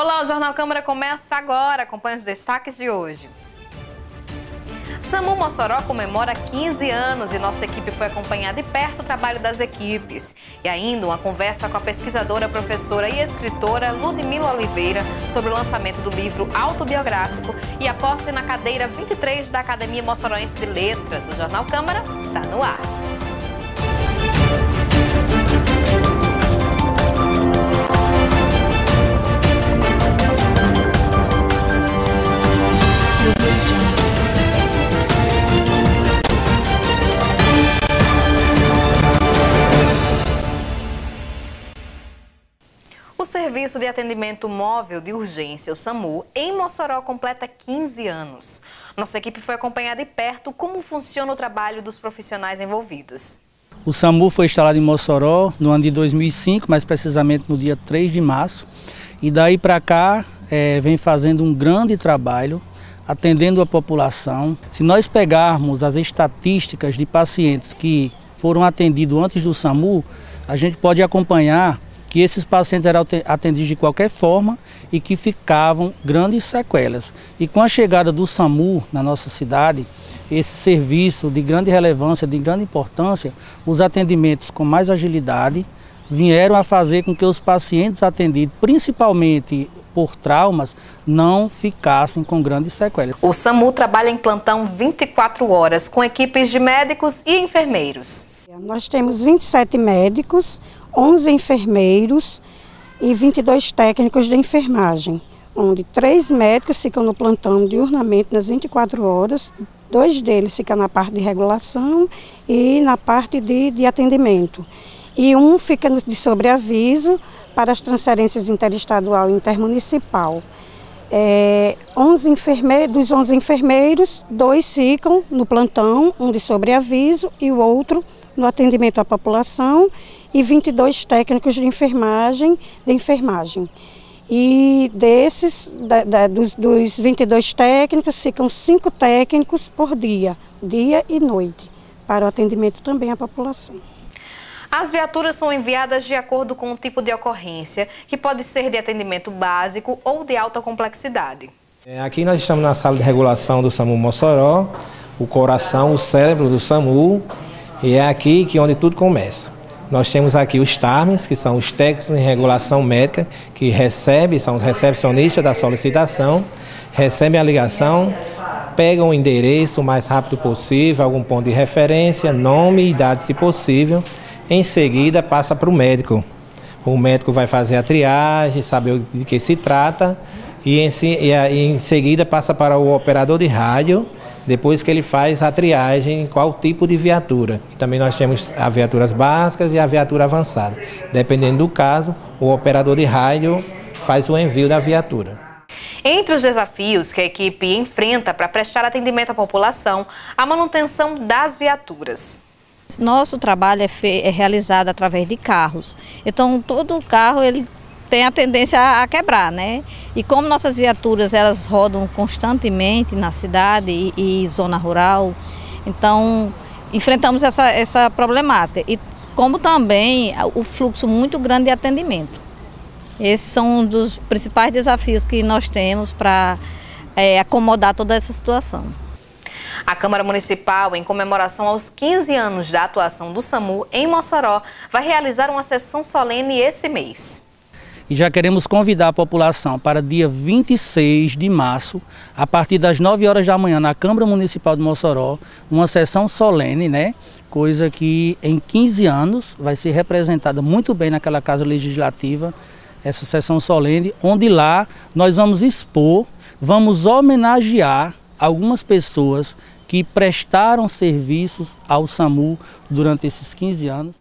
Olá, o Jornal Câmara começa agora. Acompanhe os destaques de hoje. SAMU Mossoró comemora 15 anos e nossa equipe foi acompanhar de perto o trabalho das equipes. E ainda uma conversa com a pesquisadora, professora e escritora Ludmila Oliveira sobre o lançamento do livro autobiográfico e a posse na cadeira 23 da Academia Mossoroense de Letras. O Jornal Câmara está no ar. O Serviço de Atendimento Móvel de Urgência, o SAMU, em Mossoró completa 15 anos. Nossa equipe foi acompanhar de perto como funciona o trabalho dos profissionais envolvidos. O SAMU foi instalado em Mossoró no ano de 2005, mais precisamente no dia 3 de março. E daí para cá vem fazendo um grande trabalho, atendendo a população. Se nós pegarmos as estatísticas de pacientes que foram atendidos antes do SAMU, a gente pode acompanhar que esses pacientes eram atendidos de qualquer forma e que ficavam grandes sequelas. E com a chegada do SAMU na nossa cidade, esse serviço de grande relevância, de grande importância, os atendimentos com mais agilidade vieram a fazer com que os pacientes atendidos, principalmente por traumas, não ficassem com grandes sequelas. O SAMU trabalha em plantão 24 horas, com equipes de médicos e enfermeiros. Nós temos 27 médicos, 11 enfermeiros e 22 técnicos de enfermagem, onde 3 médicos ficam no plantão diurnamente nas 24 horas, 2 deles ficam na parte de regulação e na parte de atendimento. E um fica de sobreaviso para as transferências interestadual e intermunicipal. Dos 11 enfermeiros, 2 ficam no plantão, um de sobreaviso e o outro no atendimento à população, e 22 técnicos de enfermagem. E desses, dos 22 técnicos, ficam 5 técnicos por dia e noite, para o atendimento também à população. As viaturas são enviadas de acordo com o tipo de ocorrência, que pode ser de atendimento básico ou de alta complexidade. Aqui nós estamos na sala de regulação do SAMU Mossoró, o coração, o cérebro do SAMU, e é aqui onde tudo começa. Nós temos aqui os TARMs, que são os técnicos em regulação médica, que são os recepcionistas da solicitação, recebem a ligação, pegam o endereço o mais rápido possível, algum ponto de referência, nome e idade se possível. Em seguida passa para o médico. O médico vai fazer a triagem, saber de que se trata, e em seguida passa para o operador de rádio, depois que ele faz a triagem, qual tipo de viatura. E também nós temos as viaturas básicas e a viatura avançada. Dependendo do caso, o operador de rádio faz o envio da viatura. Entre os desafios que a equipe enfrenta para prestar atendimento à população, a manutenção das viaturas. Nosso trabalho é realizado através de carros. Então, todo carro ele tem a tendência a quebrar, né? E como nossas viaturas elas rodam constantemente na cidade e zona rural, então enfrentamos essa problemática. E como também o fluxo muito grande de atendimento. Esses são um dos principais desafios que nós temos para acomodar toda essa situação. A Câmara Municipal, em comemoração aos 15 anos da atuação do SAMU em Mossoró, vai realizar uma sessão solene esse mês. E já queremos convidar a população para dia 26 de março, a partir das 9 horas da manhã, na Câmara Municipal de Mossoró, uma sessão solene, né? Coisa que em 15 anos vai ser representada muito bem naquela Casa Legislativa, essa sessão solene, onde lá nós vamos expor, vamos homenagear algumas pessoas que prestaram serviços ao SAMU durante esses 15 anos.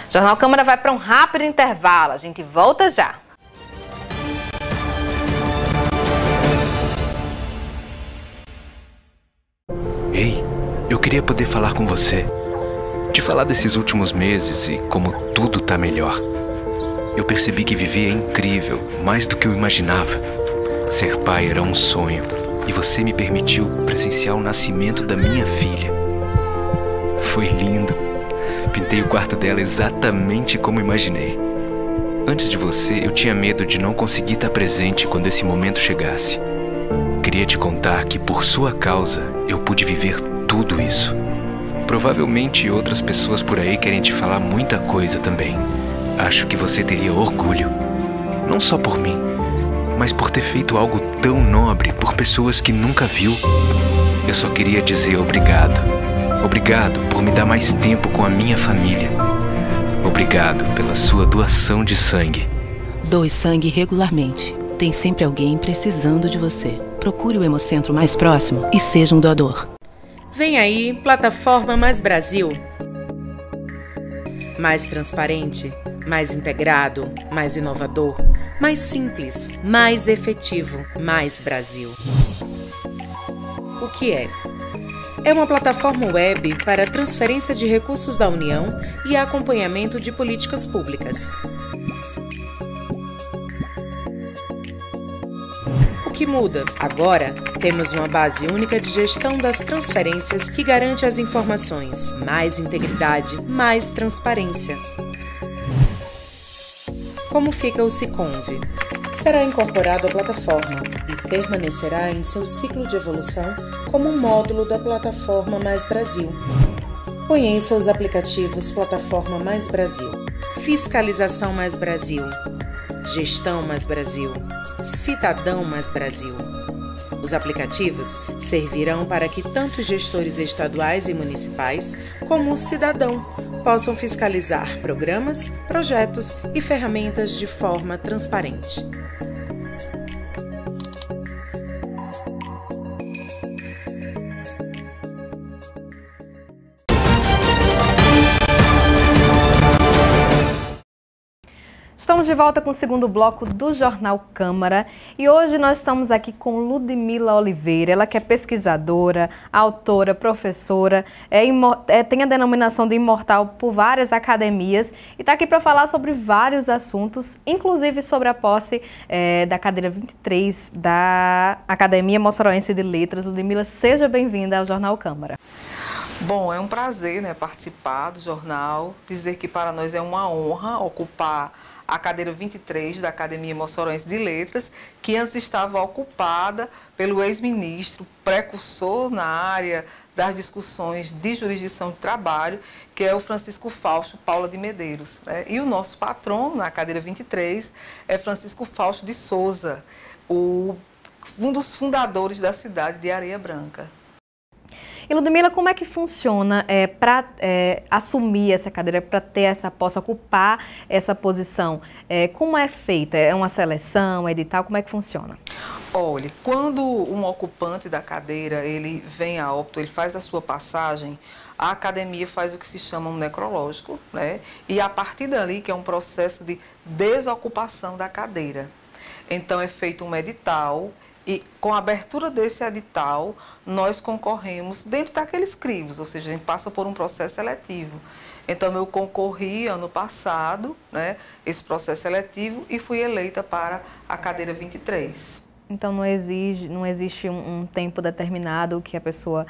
O Jornal Câmara vai para um rápido intervalo, a gente volta já. Ei, eu queria poder falar com você. Te falar desses últimos meses e como tudo tá melhor. Eu percebi que viver é incrível, mais do que eu imaginava. Ser pai era um sonho e você me permitiu presenciar o nascimento da minha filha. Foi lindo. Pintei o quarto dela exatamente como imaginei. Antes de você, eu tinha medo de não conseguir estar presente quando esse momento chegasse. Queria te contar que, por sua causa, eu pude viver tudo isso. Provavelmente outras pessoas por aí querem te falar muita coisa também. Acho que você teria orgulho. Não só por mim, mas por ter feito algo tão nobre por pessoas que nunca viu. Eu só queria dizer obrigado. Obrigado por me dar mais tempo com a minha família. Obrigado pela sua doação de sangue. Doe sangue regularmente. Tem sempre alguém precisando de você. Procure o Hemocentro mais próximo e seja um doador. Vem aí, Plataforma Mais Brasil. Mais transparente, mais integrado, mais inovador, mais simples, mais efetivo, mais Brasil. O que é? É uma plataforma web para transferência de recursos da União e acompanhamento de políticas públicas. O que muda? Agora, temos uma base única de gestão das transferências que garante as informações, mais integridade, mais transparência. Como fica o Siconv? Será incorporado à plataforma e permanecerá em seu ciclo de evolução como um módulo da Plataforma Mais Brasil. Conheça os aplicativos Plataforma Mais Brasil, Fiscalização Mais Brasil, Gestão Mais Brasil, Cidadão Mais Brasil. Os aplicativos servirão para que tanto gestores estaduais e municipais como o cidadão possam fiscalizar programas, projetos e ferramentas de forma transparente. Estamos de volta com o segundo bloco do Jornal Câmara e hoje nós estamos aqui com Ludmila Oliveira, ela que é pesquisadora, autora, professora, tem a denominação de imortal por várias academias e está aqui para falar sobre vários assuntos, inclusive sobre a posse da cadeira 23 da Academia Mossoroense de Letras. Ludmila, seja bem-vinda ao Jornal Câmara. Bom, é um prazer, participar do jornal, dizer que para nós é uma honra ocupar a cadeira 23 da Academia Mossoroense de Letras, que antes estava ocupada pelo ex-ministro, precursor na área das discussões de jurisdição de trabalho, que é o Francisco Fausto Paula de Medeiros. E o nosso patrono na cadeira 23 é Francisco Fausto de Souza, um dos fundadores da cidade de Areia Branca. E Ludmila, como é que funciona para assumir essa cadeira, para ter essa posse, ocupar essa posição? Como é feita? É uma seleção, edital? Como é que funciona? Olha, quando um ocupante da cadeira ele vem a óbito, ele faz a sua passagem, a academia faz o que se chama um necrológico, e a partir dali, que é um processo de desocupação da cadeira. Então é feito um edital. E com a abertura desse edital, nós concorremos dentro daqueles crivos, ou seja, a gente passa por um processo seletivo. Então, eu concorri ano passado, esse processo seletivo, e fui eleita para a cadeira 23. Então, não existe um tempo determinado que a pessoa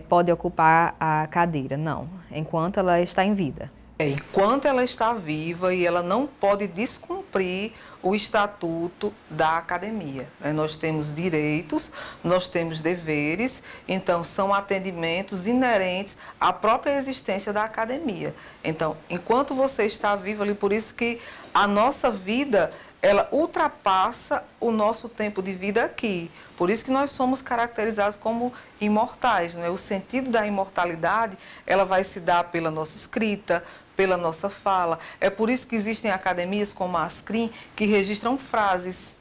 pode ocupar a cadeira, não, enquanto ela está em vida. Enquanto ela está viva e ela não pode descumprir o estatuto da academia. Nós temos direitos, nós temos deveres, então são atendimentos inerentes à própria existência da academia. Então, enquanto você está vivo ali, por isso que a nossa vida, ela ultrapassa o nosso tempo de vida aqui. Por isso que nós somos caracterizados como imortais. O sentido da imortalidade, ela vai se dar pela nossa escrita, pela nossa fala. É por isso que existem academias como a Ascrim que registram frases.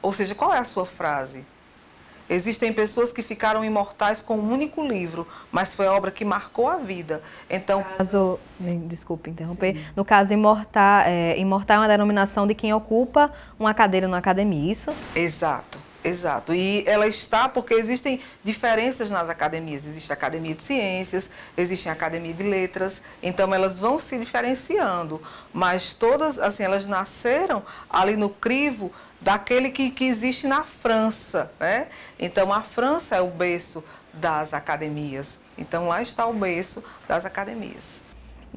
Ou seja, qual é a sua frase? Existem pessoas que ficaram imortais com um único livro, mas foi a obra que marcou a vida. Então, desculpe interromper, no caso, imortal é uma denominação de quem ocupa uma cadeira na academia, isso? Exato. Exato, e ela está porque existem diferenças nas academias. Existe a Academia de Ciências, existe a Academia de Letras, então elas vão se diferenciando, mas todas, assim, elas nasceram ali no crivo daquele que existe na França, Então a França é o berço das academias, então lá está o berço das academias.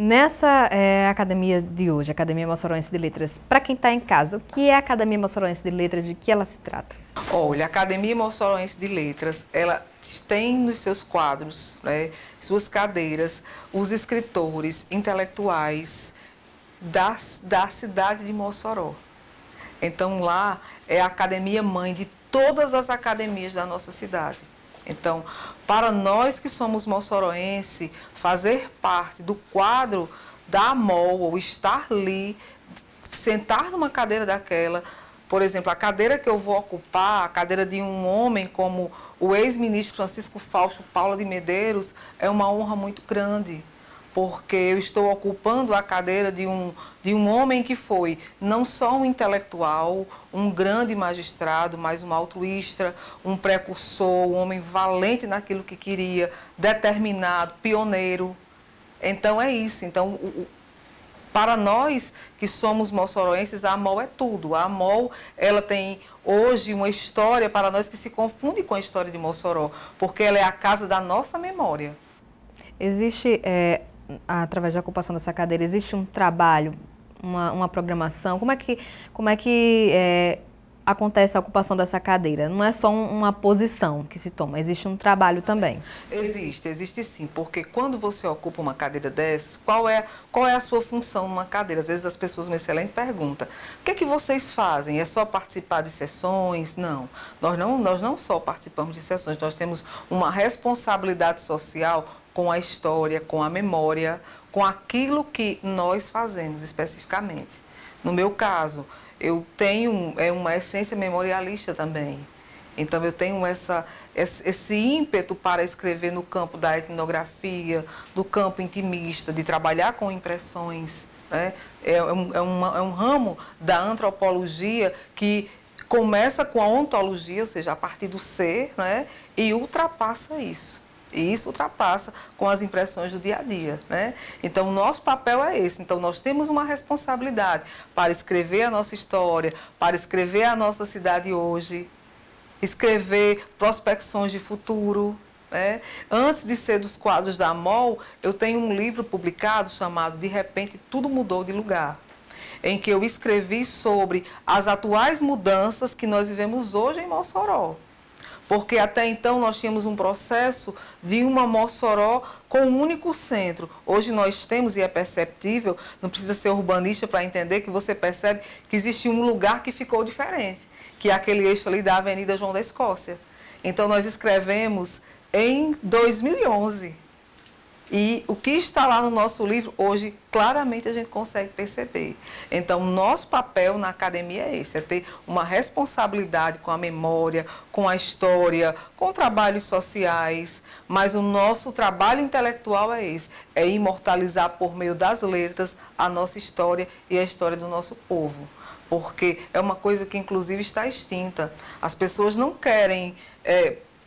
Nessa academia de hoje, Academia Mossoroense de Letras, para quem está em casa, o que é a Academia Mossoroense de Letras, de que ela se trata? Olha, a Academia Mossoroense de Letras, ela tem nos seus quadros, né, suas cadeiras, os escritores intelectuais da cidade de Mossoró. Então, lá é a academia mãe de todas as academias da nossa cidade. Então, para nós que somos mossoroense, fazer parte do quadro da AMOL, ou estar ali, sentar numa cadeira daquela, por exemplo, a cadeira que eu vou ocupar, a cadeira de um homem como o ex-ministro Francisco Fausto Paula de Medeiros, é uma honra muito grande, porque eu estou ocupando a cadeira de um homem que foi não só um intelectual, um grande magistrado, mas um altruísta, um precursor, um homem valente naquilo que queria, determinado, pioneiro. Então é isso. Então, para nós que somos mossoroenses, a AMOL é tudo. A AMOL, ela tem hoje uma história para nós que se confunde com a história de Mossoró, porque ela é a casa da nossa memória. Existe, através da ocupação dessa cadeira, existe um trabalho, uma programação? Como é que acontece a ocupação dessa cadeira? Não é só uma posição que se toma, existe um trabalho também. Existe sim, porque quando você ocupa uma cadeira dessas, qual é a sua função numa cadeira? Às vezes as pessoas me excelente perguntam, o que é que vocês fazem? É só participar de sessões? Não, nós não só participamos de sessões, nós temos uma responsabilidade social com a história, com a memória, com aquilo que nós fazemos especificamente. No meu caso, eu tenho uma essência memorialista também. Então, eu tenho esse ímpeto para escrever no campo da etnografia, do campo intimista, de trabalhar com impressões, né? É um ramo da antropologia que começa com a ontologia, ou seja, a partir do ser, né? E ultrapassa isso. E isso ultrapassa com as impressões do dia a dia, né? Então, o nosso papel é esse. Então, nós temos uma responsabilidade para escrever a nossa história, para escrever a nossa cidade hoje, escrever prospecções de futuro, né? Antes de ser dos quadros da AMOL, eu tenho um livro publicado chamado De Repente Tudo Mudou de Lugar, em que eu escrevi sobre as atuais mudanças que nós vivemos hoje em Mossoró. Porque até então nós tínhamos um processo de uma Mossoró com um único centro. Hoje nós temos, e é perceptível, não precisa ser urbanista para entender, que você percebe que existe um lugar que ficou diferente, que é aquele eixo ali da Avenida João da Escócia. Então nós escrevemos em 2011. E o que está lá no nosso livro, hoje, claramente a gente consegue perceber. Então, nosso papel na academia é esse, é ter uma responsabilidade com a memória, com a história, com trabalhos sociais, mas o nosso trabalho intelectual é esse, é imortalizar por meio das letras a nossa história e a história do nosso povo. Porque é uma coisa que, inclusive, está extinta. As pessoas não querem...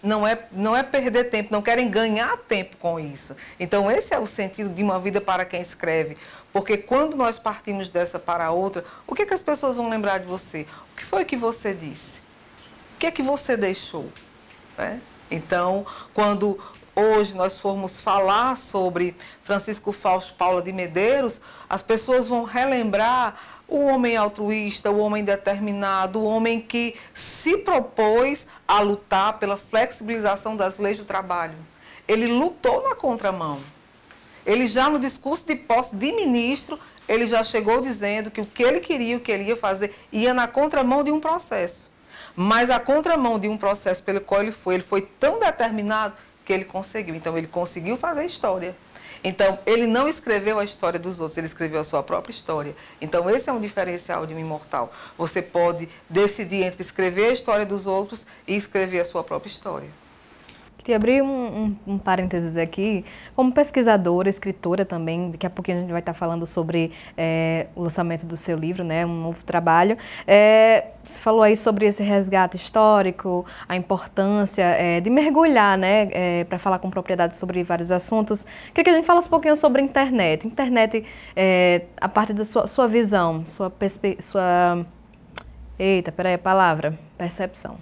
Não é perder tempo, não querem ganhar tempo com isso. Então, esse é o sentido de uma vida para quem escreve. Porque quando nós partimos dessa para a outra, o que as pessoas vão lembrar de você? O que foi que você disse? O que é que você deixou? Né? Então, quando hoje nós formos falar sobre Francisco Fausto Paula de Medeiros, as pessoas vão relembrar o homem altruísta, o homem determinado, o homem que se propôs a lutar pela flexibilização das leis do trabalho. Ele lutou na contramão. Ele já no discurso de posse de ministro, ele já chegou dizendo que o que ele queria, o que ele ia fazer, ia na contramão de um processo. Mas a contramão de um processo pelo qual ele foi tão determinado que ele conseguiu. Então, ele conseguiu fazer história. Então, ele não escreveu a história dos outros, ele escreveu a sua própria história. Então, esse é um diferencial de um imortal. Você pode decidir entre escrever a história dos outros e escrever a sua própria história. Queria abrir um parênteses aqui. Como pesquisadora, escritora também, daqui a pouquinho a gente vai estar falando sobre o lançamento do seu livro, né, um novo trabalho. Você falou aí sobre esse resgate histórico, a importância de mergulhar, né, para falar com propriedade sobre vários assuntos. Queria que a gente falasse um pouquinho sobre a internet. Internet, a partir da sua visão, eita, peraí, a palavra, percepção.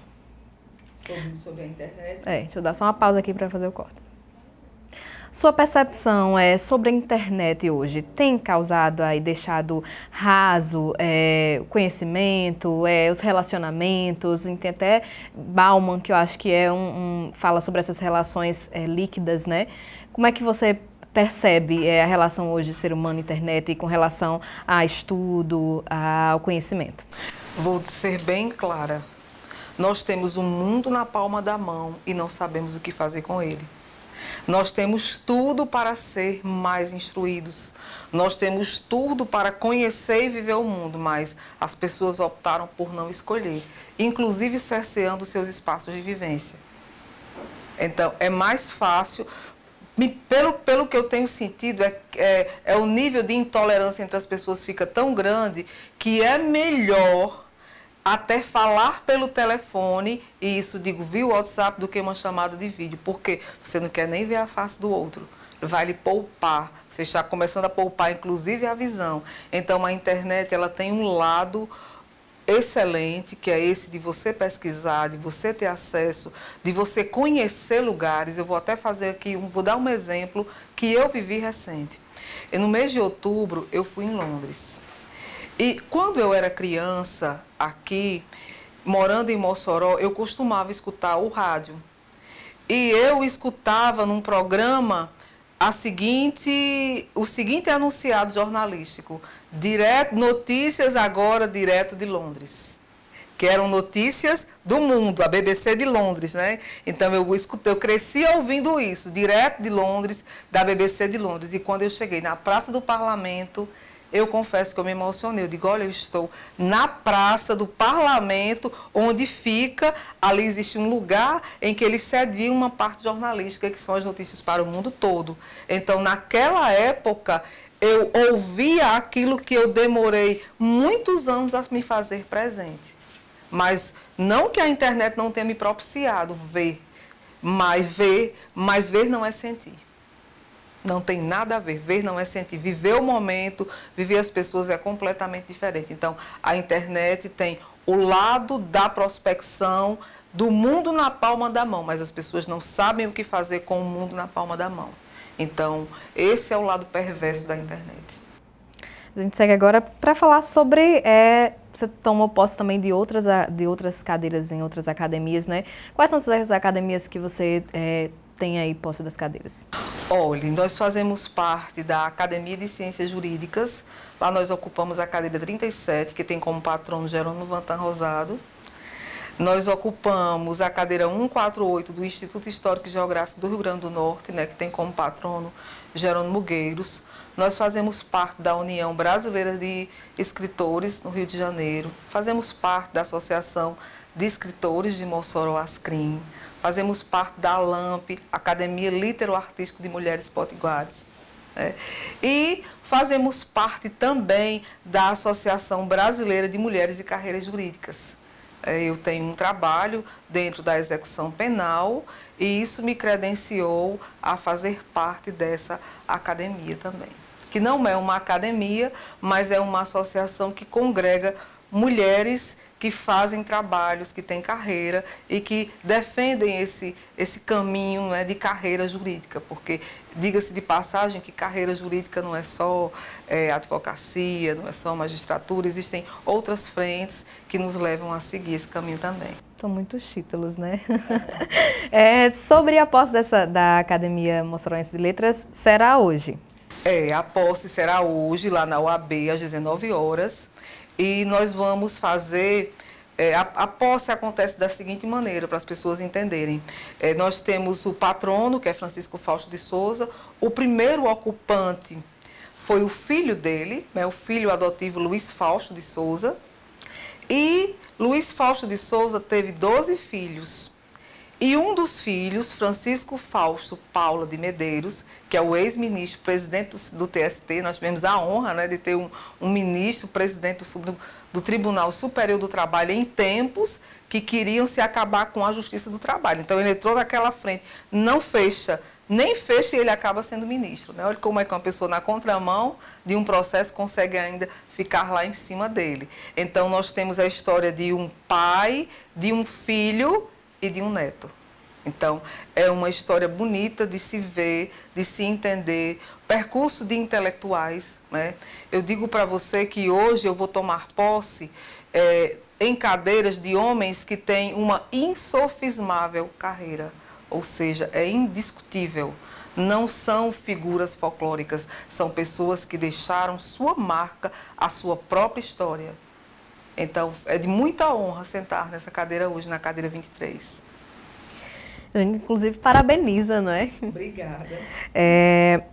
Sobre a internet? Deixa eu dar só uma pausa aqui para fazer o corte. Sua percepção sobre a internet hoje tem causado aí, deixado raso o conhecimento, os relacionamentos? Tem até Bauman, que eu acho que fala sobre essas relações líquidas, né? Como é que você percebe a relação hoje do ser humano e internet com relação a estudo, ao conhecimento? Vou ser bem clara. Nós temos um mundo na palma da mão e não sabemos o que fazer com ele. Nós temos tudo para ser mais instruídos. Nós temos tudo para conhecer e viver o mundo, mas as pessoas optaram por não escolher, inclusive cerceando seus espaços de vivência. Então, é mais fácil. Pelo que eu tenho sentido, é o nível de intolerância entre as pessoas fica tão grande que é melhor até falar pelo telefone, e isso digo via WhatsApp, do que uma chamada de vídeo, porque você não quer nem ver a face do outro, vai lhe poupar, você está começando a poupar inclusive a visão. Então a internet ela tem um lado excelente, que é esse de você pesquisar, de você ter acesso, de você conhecer lugares. Eu vou até fazer aqui, vou dar um exemplo que eu vivi recente. No mês de outubro eu fui em Londres. E quando eu era criança, aqui, morando em Mossoró, eu costumava escutar o rádio. E eu escutava num programa o seguinte anunciado jornalístico: notícias agora direto de Londres. Que eram notícias do mundo, a BBC de Londres, né? Então eu cresci ouvindo isso, direto de Londres, da BBC de Londres. E quando eu cheguei na Praça do Parlamento, eu confesso que eu me emocionei. Eu digo, olha, eu estou na Praça do Parlamento, onde ali existe um lugar em que eles cediam uma parte jornalística, que são as notícias para o mundo todo. Então, naquela época, eu ouvia aquilo que eu demorei muitos anos a me fazer presente. Mas não que a internet não tenha me propiciado ver, mas ver não é sentir. Não tem nada a ver. Ver não é sentir. Viver o momento, viver as pessoas é completamente diferente. Então, a internet tem o lado da prospecção do mundo na palma da mão, mas as pessoas não sabem o que fazer com o mundo na palma da mão. Então, esse é o lado perverso da internet. A gente segue agora para falar sobre... Você tomou posse também de outras cadeiras em outras academias, né? Quais são as academias que você tem aí posse das cadeiras? Olha, nós fazemos parte da Academia de Ciências Jurídicas. Lá nós ocupamos a cadeira 37, que tem como patrono Jerônimo Vantan Rosado. Nós ocupamos a cadeira 148 do Instituto Histórico e Geográfico do Rio Grande do Norte, né, que tem como patrono Jerônimo Gueiros. Nós fazemos parte da União Brasileira de Escritores, no Rio de Janeiro. Fazemos parte da Associação de Escritores de Mossoró, Ascrim. Fazemos parte da ALAMP, Academia Litero-Artístico de Mulheres Potiguares. E fazemos parte também da Associação Brasileira de Mulheres e Carreiras Jurídicas. Eu tenho um trabalho dentro da execução penal e isso me credenciou a fazer parte dessa academia também. Que não é uma academia, mas é uma associação que congrega mulheres que fazem trabalhos, que têm carreira e que defendem esse caminho, né, de carreira jurídica, porque, diga-se de passagem, que carreira jurídica não é só advocacia, não é só magistratura, existem outras frentes que nos levam a seguir esse caminho também. São muitos títulos, né? Sobre a posse da Academia Moçoroense de Letras, será hoje? A posse será hoje, lá na UAB, às 19 horas. E nós vamos fazer... A posse acontece da seguinte maneira, para as pessoas entenderem. Nós temos o patrono, que é Francisco Fausto de Souza. O primeiro ocupante foi o filho dele, né, o filho adotivo Luiz Fausto de Souza. E Luiz Fausto de Souza teve 12 filhos. E um dos filhos, Francisco Fausto Paula de Medeiros, que é o ex-ministro, presidente do TST, nós tivemos a honra, né, de ter um ministro, presidente do Tribunal Superior do Trabalho em tempos que queriam se acabar com a Justiça do Trabalho. Então ele entrou naquela frente, não fecha, nem fecha e ele acaba sendo ministro, né? Olha como é que uma pessoa na contramão de um processo consegue ainda ficar lá em cima dele. Então nós temos a história de um pai, de um filho e de um neto. Então, é uma história bonita de se ver, de se entender, percurso de intelectuais, né? Eu digo para você que hoje eu vou tomar posse em cadeiras de homens que têm uma insofismável carreira, ou seja, é indiscutível. Não são figuras folclóricas, são pessoas que deixaram sua marca, a sua própria história. Então, é de muita honra sentar nessa cadeira hoje, na cadeira 23. A gente, inclusive, parabeniza, não é? Obrigada.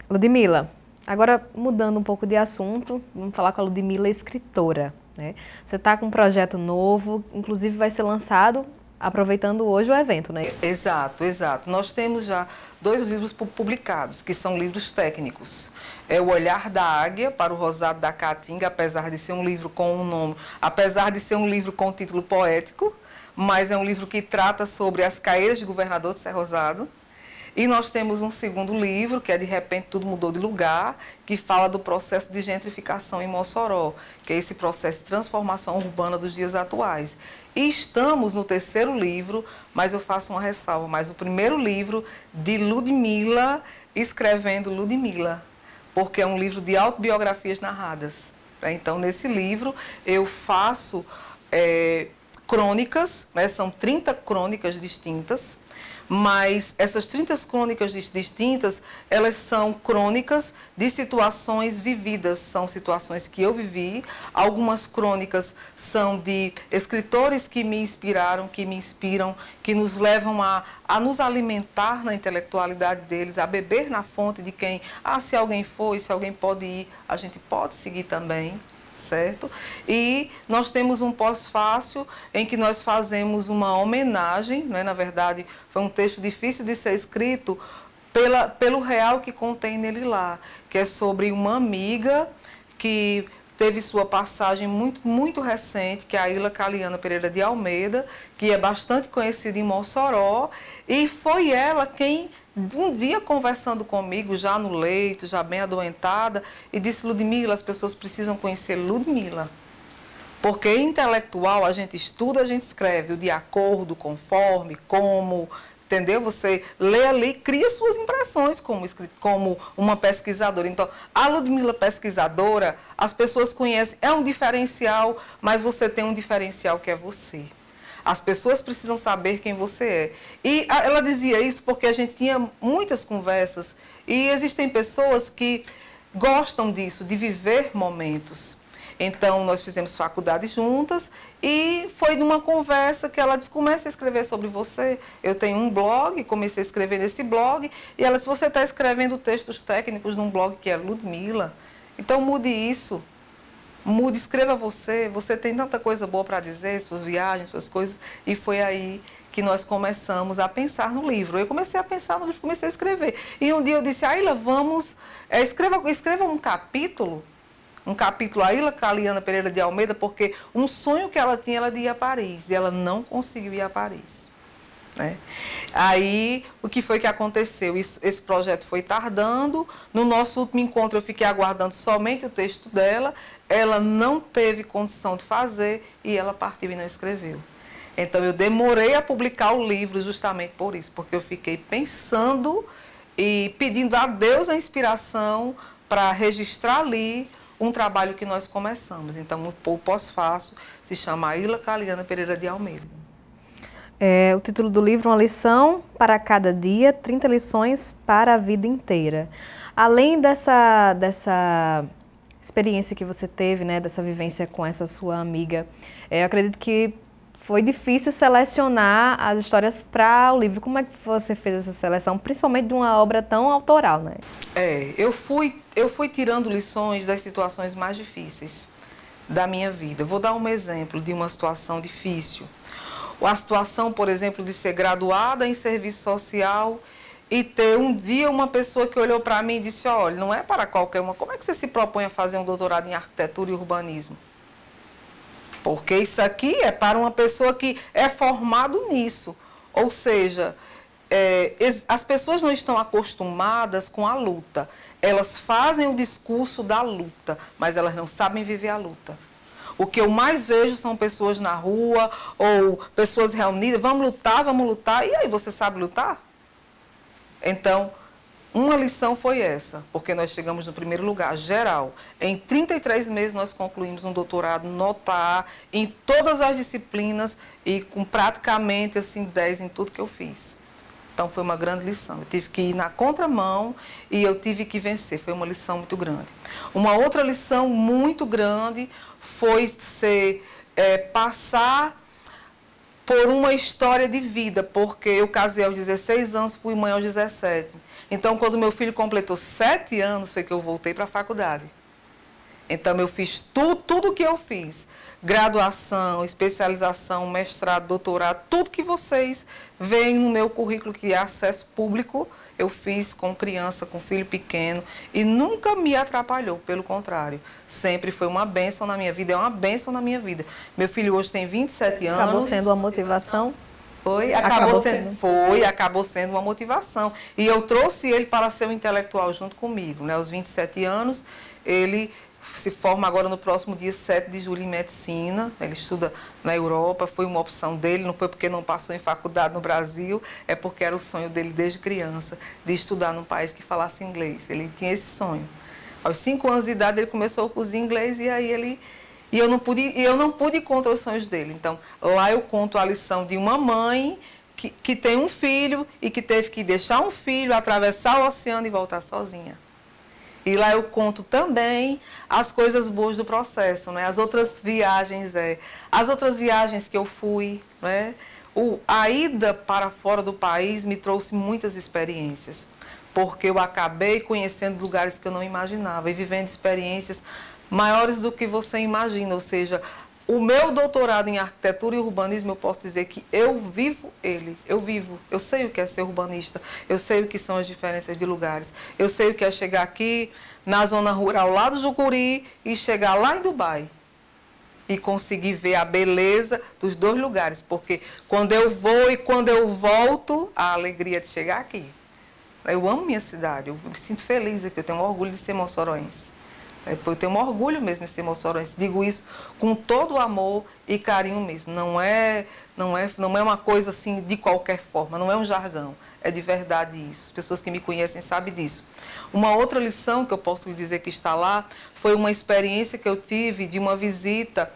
Ludmila, agora mudando um pouco de assunto, vamos falar com a Ludmila, escritora, né? Você está com um projeto novo, inclusive vai ser lançado aproveitando hoje o evento, não é isso? Exato, exato. Nós temos já 2 livros publicados, que são livros técnicos. É O Olhar da Águia para o Rosado da Caatinga, apesar de ser um livro com um nome, apesar de ser um livro com título poético, mas é um livro que trata sobre as caeiras de Governador de Serra Rosado. E nós temos um segundo livro, que é De Repente Tudo Mudou de Lugar, que fala do processo de gentrificação em Mossoró, que é esse processo de transformação urbana dos dias atuais. E estamos no 3º livro, mas eu faço uma ressalva, mas o primeiro livro de Ludmila, escrevendo Ludmila, porque é um livro de autobiografias narradas. Então, nesse livro, eu faço crônicas, né? São 30 crônicas distintas, mas essas 30 crônicas distintas, elas são crônicas de situações vividas, são situações que eu vivi. Algumas crônicas são de escritores que me inspiraram, que me inspiram, que nos levam a nos alimentar na intelectualidade deles, a beber na fonte de quem, se alguém foi, se alguém pode ir, a gente pode seguir também. Certo? E nós temos um pós-fácil em que nós fazemos uma homenagem, né? Na verdade, foi um texto difícil de ser escrito pelo real que contém nele lá, que é sobre uma amiga que teve sua passagem muito recente, que é a Ilha Caliana Pereira de Almeida, que é bastante conhecida em Mossoró, e foi ela quem, um dia conversando comigo, já no leito, já bem adoentada, e disse: Ludmila, as pessoas precisam conhecer Ludmila. Porque intelectual a gente estuda, a gente escreve, o de acordo, conforme, como, entendeu? Você lê ali, cria suas impressões como uma pesquisadora. Então, a Ludmila pesquisadora, as pessoas conhecem, é um diferencial, mas você tem um diferencial que é você. As pessoas precisam saber quem você é. E ela dizia isso porque a gente tinha muitas conversas e existem pessoas que gostam disso, de viver momentos. Então, nós fizemos faculdade juntas e foi numa conversa que ela disse: comece a escrever sobre você. Eu tenho um blog, comecei a escrever nesse blog e ela disse: você está escrevendo textos técnicos num blog que é Ludmila. Então, mude isso. Mude, escreva você tem tanta coisa boa para dizer, suas viagens, suas coisas, e foi aí que nós começamos a pensar no livro. Eu comecei a pensar no livro, comecei a escrever. E um dia eu disse: Aila, vamos, escreva um capítulo a Ilha Caliana Pereira de Almeida, porque um sonho que ela tinha era de ir a Paris, e ela não conseguiu ir a Paris. Né? Aí, o que foi que aconteceu? Esse projeto foi tardando. No nosso último encontro, eu fiquei aguardando somente o texto dela. Ela não teve condição de fazer e ela partiu e não escreveu. Então, eu demorei a publicar o livro justamente por isso, porque eu fiquei pensando e pedindo a Deus a inspiração para registrar ali um trabalho que nós começamos. Então, o pós-fácil se chama Ilha Caliana Pereira de Almeida. O título do livro: Uma lição para cada dia, 30 lições para a vida inteira. Além dessa experiência que você teve, né, dessa vivência com essa sua amiga, eu acredito que foi difícil selecionar as histórias para o livro. Como é que você fez essa seleção, principalmente de uma obra tão autoral, né? Eu fui tirando lições das situações mais difíceis da minha vida. Vou dar um exemplo de uma situação difícil. A situação, por exemplo, de ser graduada em serviço social e ter um dia uma pessoa que olhou para mim e disse: olha, não é para qualquer uma. Como é que você se propõe a fazer um doutorado em arquitetura e urbanismo? Porque isso aqui é para uma pessoa que é formado nisso. Ou seja, as pessoas não estão acostumadas com a luta. Elas fazem o discurso da luta, mas elas não sabem viver a luta. O que eu mais vejo são pessoas na rua ou pessoas reunidas, vamos lutar. E aí, você sabe lutar? Então, uma lição foi essa, porque nós chegamos no primeiro lugar, geral. Em 33 meses nós concluímos um doutorado nota A em todas as disciplinas e com praticamente assim 10 em tudo que eu fiz. Então foi uma grande lição. Eu tive que ir na contramão e eu tive que vencer. Foi uma lição muito grande. Uma outra lição muito grande foi passar por uma história de vida, porque eu casei aos 16 anos, fui mãe aos 17. Então, quando meu filho completou 7 anos, foi que eu voltei para a faculdade. Então, eu fiz tudo que eu fiz. Graduação, especialização, mestrado, doutorado, tudo que vocês veem no meu currículo, que é acesso público, eu fiz com criança, com filho pequeno, e nunca me atrapalhou, pelo contrário. Sempre foi uma bênção na minha vida, é uma bênção na minha vida. Meu filho hoje tem 27 anos. Acabou sendo uma motivação? Acabou sendo uma motivação. E eu trouxe ele para ser um intelectual junto comigo, né? Aos 27 anos, ele se forma agora no próximo dia 7 de julho em medicina. Ele estuda na Europa, foi uma opção dele, não foi porque não passou em faculdade no Brasil, é porque era o sonho dele desde criança, de estudar num país que falasse inglês. Ele tinha esse sonho. Aos 5 anos de idade ele começou o curso de inglês e aí eu não pude ir contra os sonhos dele. Então, lá eu conto a lição de uma mãe que tem um filho e que teve que deixar um filho, atravessar o oceano e voltar sozinha. E lá eu conto também as coisas boas do processo, né? As outras viagens que eu fui, né? A ida para fora do país me trouxe muitas experiências, porque eu acabei conhecendo lugares que eu não imaginava e vivendo experiências maiores do que você imagina. Ou seja, o meu doutorado em arquitetura e urbanismo, eu posso dizer que eu vivo ele, eu sei o que é ser urbanista, eu sei o que são as diferenças de lugares, eu sei o que é chegar aqui na zona rural lá do Jucuri e chegar lá em Dubai e conseguir ver a beleza dos dois lugares, porque quando eu vou e quando eu volto, a alegria de chegar aqui. Eu amo minha cidade, eu me sinto feliz aqui, eu tenho orgulho de ser moçoroense. Eu tenho um orgulho mesmo de ser moçoroense. Digo isso com todo o amor e carinho mesmo. Não é uma coisa assim de qualquer forma, não é um jargão. É de verdade isso. As pessoas que me conhecem sabem disso. Uma outra lição que eu posso lhe dizer que está lá foi uma experiência que eu tive de uma visita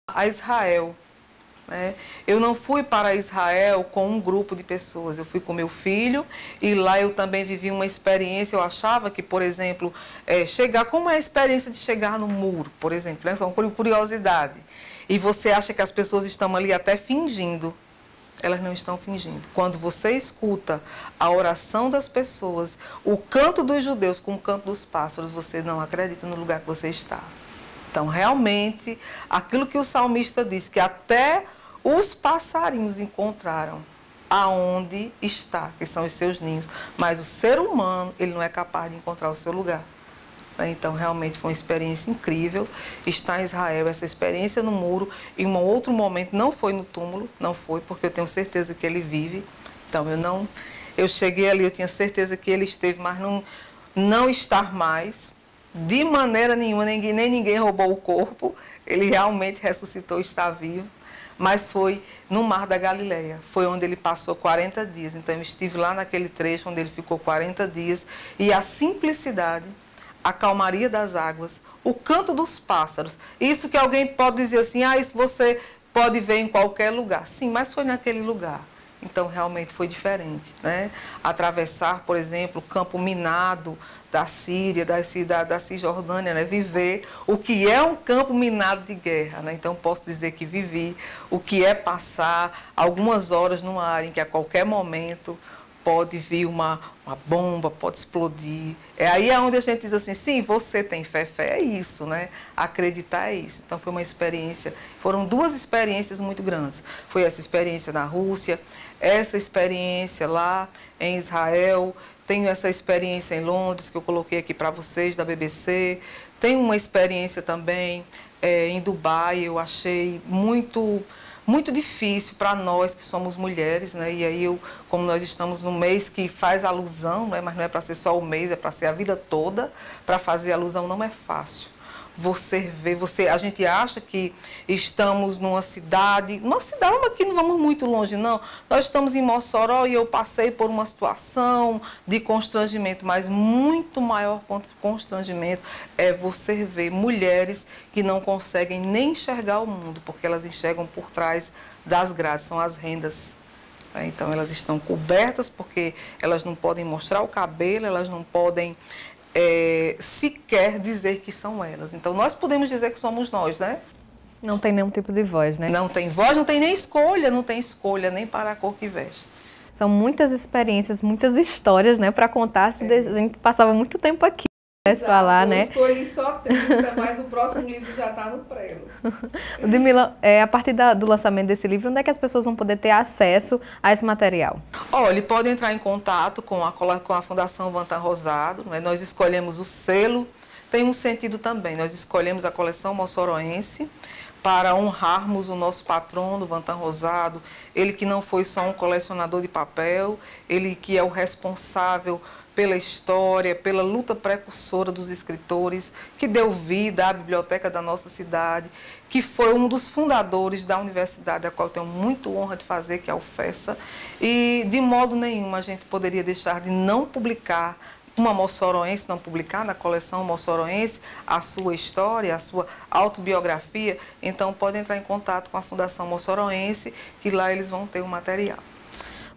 a Israel. Eu não fui para Israel com um grupo de pessoas, eu fui com meu filho e lá eu também vivi uma experiência. Eu achava que, por exemplo, como é a experiência de chegar no muro, por exemplo, né? Só uma curiosidade. E você acha que as pessoas estão ali até fingindo. Elas não estão fingindo. Quando você escuta a oração das pessoas, o canto dos judeus com o canto dos pássaros, você não acredita no lugar que você está. Então, realmente, aquilo que o salmista diz, que até os passarinhos encontraram aonde está, que são os seus ninhos, mas o ser humano, ele não é capaz de encontrar o seu lugar. Então, realmente foi uma experiência incrível estar em Israel, essa experiência no muro. Em um outro momento, não foi no túmulo, não foi, porque eu tenho certeza que ele vive. Então, eu cheguei ali, eu tinha certeza que ele esteve, mas não estar mais, de maneira nenhuma, nem ninguém roubou o corpo. Ele realmente ressuscitou, está vivo. Mas foi no Mar da Galileia, foi onde ele passou 40 dias. Então, eu estive lá naquele trecho onde ele ficou 40 dias. E a simplicidade, a calmaria das águas, o canto dos pássaros. Isso que alguém pode dizer assim, isso você pode ver em qualquer lugar. Sim, mas foi naquele lugar. Então, realmente foi diferente, né? Atravessar, por exemplo, o campo minado da Síria, da Cisjordânia, né? Viver o que é um campo minado de guerra, né? Então, posso dizer que vivi o que é passar algumas horas numa área em que a qualquer momento pode vir uma bomba, pode explodir. Aí é onde a gente diz assim, sim, você tem fé, fé é isso, né? Acreditar é isso. Então, foi uma experiência, foram 2 experiências muito grandes. Foi essa experiência na Rússia, essa experiência lá em Israel, tenho essa experiência em Londres, que eu coloquei aqui para vocês, da BBC. Tenho uma experiência também em Dubai, eu achei muito difícil para nós que somos mulheres, né? E aí, como nós estamos no mês que faz alusão, né? Mas não é para ser só o mês, é para ser a vida toda, para fazer alusão não é fácil. você vê, a gente acha que estamos numa cidade, aqui não vamos muito longe não, nós estamos em Mossoró e eu passei por uma situação de constrangimento, mas muito maior constrangimento é você ver mulheres que não conseguem nem enxergar o mundo, porque elas enxergam por trás das grades, são as rendas. Então elas estão cobertas porque elas não podem mostrar o cabelo, elas não podem sequer dizer que são elas. Então nós podemos dizer que somos nós, né? Não tem nenhum tipo de voz, né? Não tem voz, não tem nem escolha, não tem escolha nem para a cor que veste. São muitas experiências, muitas histórias, né, para contar. A gente passava muito tempo aqui. Falar, né? Eu escolhi só 30, mas o próximo livro já está no prelo. Ludmila, a partir do lançamento desse livro, onde é que as pessoas vão poder ter acesso a esse material? Olha, podem entrar em contato com a Fundação Vantan Rosado, né? Nós escolhemos o selo, tem um sentido também, nós escolhemos a coleção moçoroense para honrarmos o nosso patrono, Vantan Rosado, ele que não foi só um colecionador de papel, ele que é o responsável pela história, pela luta precursora dos escritores, que deu vida à biblioteca da nossa cidade, que foi um dos fundadores da universidade, a qual eu tenho muito honra de fazer, que é a UFESA, e de modo nenhum a gente poderia deixar de não publicar uma moçoroense, não publicar na coleção moçoroense a sua história, a sua autobiografia. Então pode entrar em contato com a Fundação Moçoroense, que lá eles vão ter o material.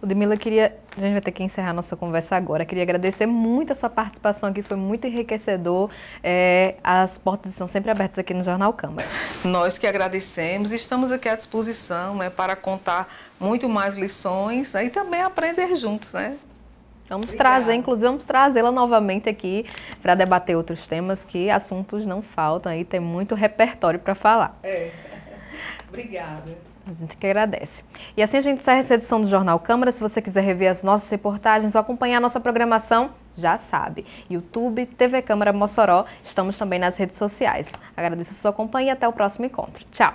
Ludmila, a gente vai ter que encerrar nossa conversa agora. Queria agradecer muito a sua participação aqui, foi muito enriquecedor. As portas estão sempre abertas aqui no Jornal Câmara. Nós que agradecemos, estamos aqui à disposição, né, para contar muito mais lições, né, e também aprender juntos, né? Vamos trazer, inclusive, vamos trazê-la novamente aqui para debater outros temas, que assuntos não faltam, aí tem muito repertório para falar. Obrigada. A gente que agradece. E assim a gente encerra essa edição do Jornal Câmara. Se você quiser rever as nossas reportagens ou acompanhar a nossa programação, já sabe. YouTube, TV Câmara Mossoró, estamos também nas redes sociais. Agradeço a sua companhia e até o próximo encontro. Tchau!